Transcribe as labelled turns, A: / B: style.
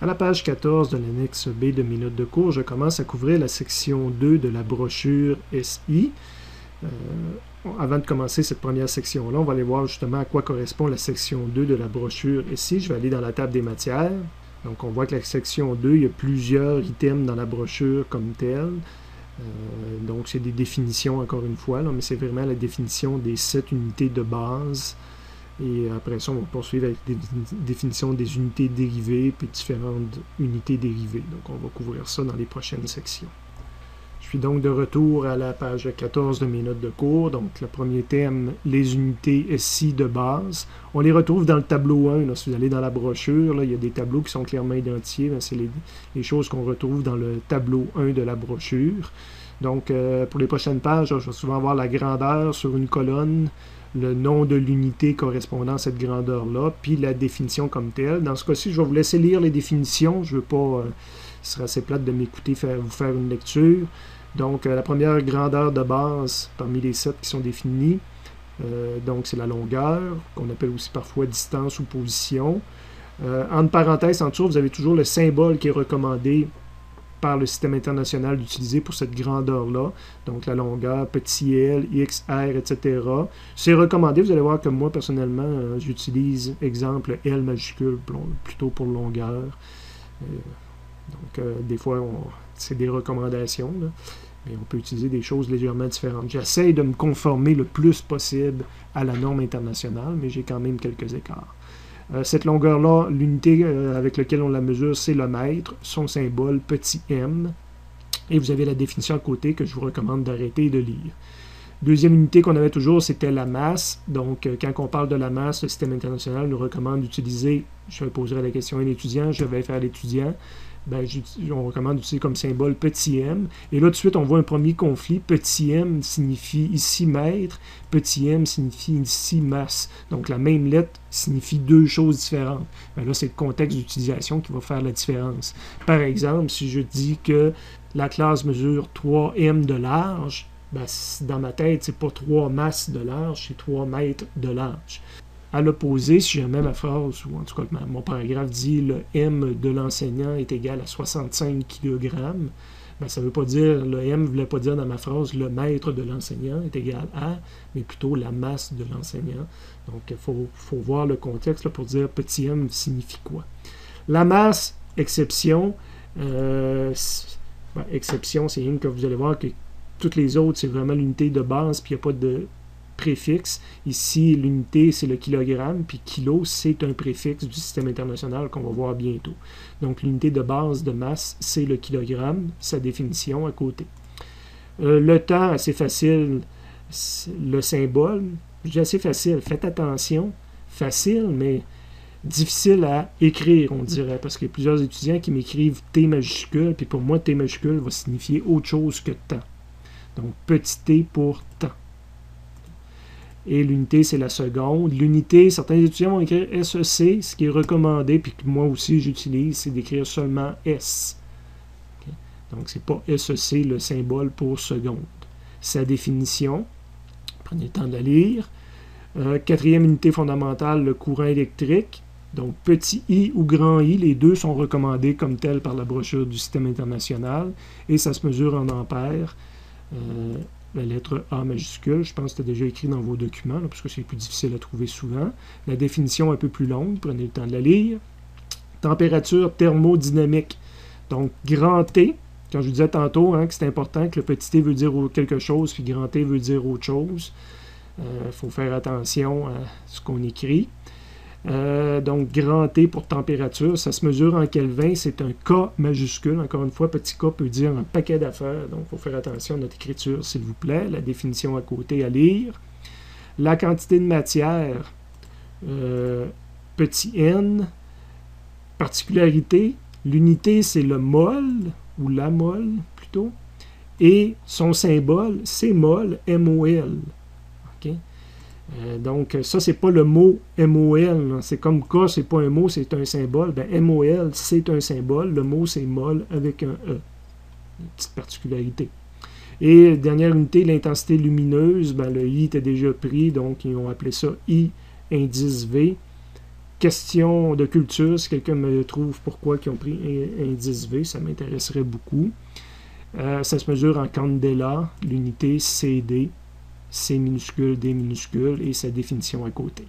A: À la page 14 de l'annexe B de mes notes de cours, je commence à couvrir la section 2 de la brochure SI. Avant de commencer cette première section-là, on va aller voir justement à quoi correspond la section 2 de la brochure SI. Je vais aller dans la table des matières. Donc on voit que la section 2, il y a plusieurs items dans la brochure comme telle. Donc c'est des définitions encore une fois, là, mais c'est vraiment la définition des 7 unités de base. Et après ça, on va poursuivre avec des définitions des unités dérivées, puis différentes unités dérivées. Donc, on va couvrir ça dans les prochaines sections. Je suis donc de retour à la page 14 de mes notes de cours. Donc, le premier thème, les unités SI de base. On les retrouve dans le tableau 1. Là, si vous allez dans la brochure, là, il y a des tableaux qui sont clairement identifiés. C'est les choses qu'on retrouve dans le tableau 1 de la brochure. Donc, pour les prochaines pages, je vais souvent avoir la grandeur sur une colonne, le nom de l'unité correspondant à cette grandeur-là, puis la définition comme telle. Dans ce cas-ci, je vais vous laisser lire les définitions. Je ne veux pas... ce serait assez plate de m'écouter vous faire une lecture. Donc, la première grandeur de base, parmi les 7 qui sont définies, donc c'est la longueur, qu'on appelle aussi parfois distance ou position. Entre parenthèses, en dessous, vous avez toujours le symbole qui est recommandé par le système international d'utiliser pour cette grandeur-là. Donc, la longueur, petit l, x, r, etc. C'est recommandé. Vous allez voir que moi, personnellement, j'utilise, exemple, L majuscule plutôt pour longueur. Donc, des fois, c'est des recommandations, là, mais on peut utiliser des choses légèrement différentes. J'essaie de me conformer le plus possible à la norme internationale, mais j'ai quand même quelques écarts. Cette longueur-là, l'unité avec laquelle on la mesure, c'est le mètre, son symbole petit m. Et vous avez la définition à côté que je vous recommande d'arrêter et de lire. Deuxième unité qu'on avait toujours, c'était la masse. Donc, quand on parle de la masse, le système international nous recommande d'utiliser, je poserai la question à un étudiant, je vais faire l'étudiant, on recommande d'utiliser comme symbole petit m. Et là, tout de suite, on voit un premier conflit. Petit m signifie ici mètre, petit m signifie ici masse. Donc, la même lettre signifie deux choses différentes. Là, c'est le contexte d'utilisation qui va faire la différence. Par exemple, si je dis que la classe mesure 3 m de large, dans ma tête, c'est pas 3 masses de large, c'est 3 mètres de large. À l'opposé, si jamais ma phrase, ou en tout cas mon paragraphe dit le M de l'enseignant est égal à 65 kg, ça ne veut pas dire, le M ne voulait pas dire dans ma phrase le mètre de l'enseignant est égal à, mais plutôt la masse de l'enseignant. Donc, il faut voir le contexte là, pour dire petit M signifie quoi. La masse, exception, exception, c'est une que vous allez voir que toutes les autres, c'est vraiment l'unité de base, puis il n'y a pas de préfixe. Ici, l'unité, c'est le kilogramme, puis kilo, c'est un préfixe du système international qu'on va voir bientôt. Donc, l'unité de base de masse, c'est le kilogramme, sa définition à côté. Le temps, assez facile, le symbole, je dis assez facile, faites attention, facile, mais difficile à écrire, on dirait, parce qu'il y a plusieurs étudiants qui m'écrivent T majuscule, puis pour moi, T majuscule va signifier autre chose que temps. Donc, petit t pour temps. Et l'unité, c'est la seconde. L'unité, certains étudiants vont écrire SEC, ce qui est recommandé, puis que moi aussi j'utilise, c'est d'écrire seulement S. Okay? Donc, c'est pas SEC le symbole pour seconde. Sa définition, prenez le temps de la lire. Quatrième unité fondamentale, le courant électrique. Donc, petit i ou grand i, les deux sont recommandés comme tels par la brochure du système international, et ça se mesure en ampères. La lettre A majuscule, je pense que c'était déjà écrit dans vos documents, là, parce que c'est plus difficile à trouver souvent. La définition un peu plus longue, prenez le temps de la lire. Température thermodynamique. Donc, grand T, quand je vous disais tantôt que c'est important que le petit t veut dire quelque chose, puis grand T veut dire autre chose. Il faut faire attention à ce qu'on écrit. Donc, grand T pour température, ça se mesure en Kelvin, c'est un K majuscule. Encore une fois, petit K peut dire un paquet d'affaires, donc il faut faire attention à notre écriture, s'il vous plaît. La définition à côté à lire. La quantité de matière, petit n. Particularité, l'unité, c'est le mol, ou la mol plutôt, et son symbole, c'est mol, M-O-L. OK? Donc, ça, c'est pas le mot MOL. C'est comme K, c'est pas un mot, c'est un symbole. MOL, c'est un symbole. Le mot, c'est mol avec un E. Une petite particularité. Et dernière unité, l'intensité lumineuse. Le I était déjà pris, donc ils ont appelé ça I indice V. Question de culture, si quelqu'un me trouve pourquoi ils ont pris indice V, ça m'intéresserait beaucoup. Ça se mesure en candela, l'unité CD, C minuscule, D minuscule, et sa définition à côté.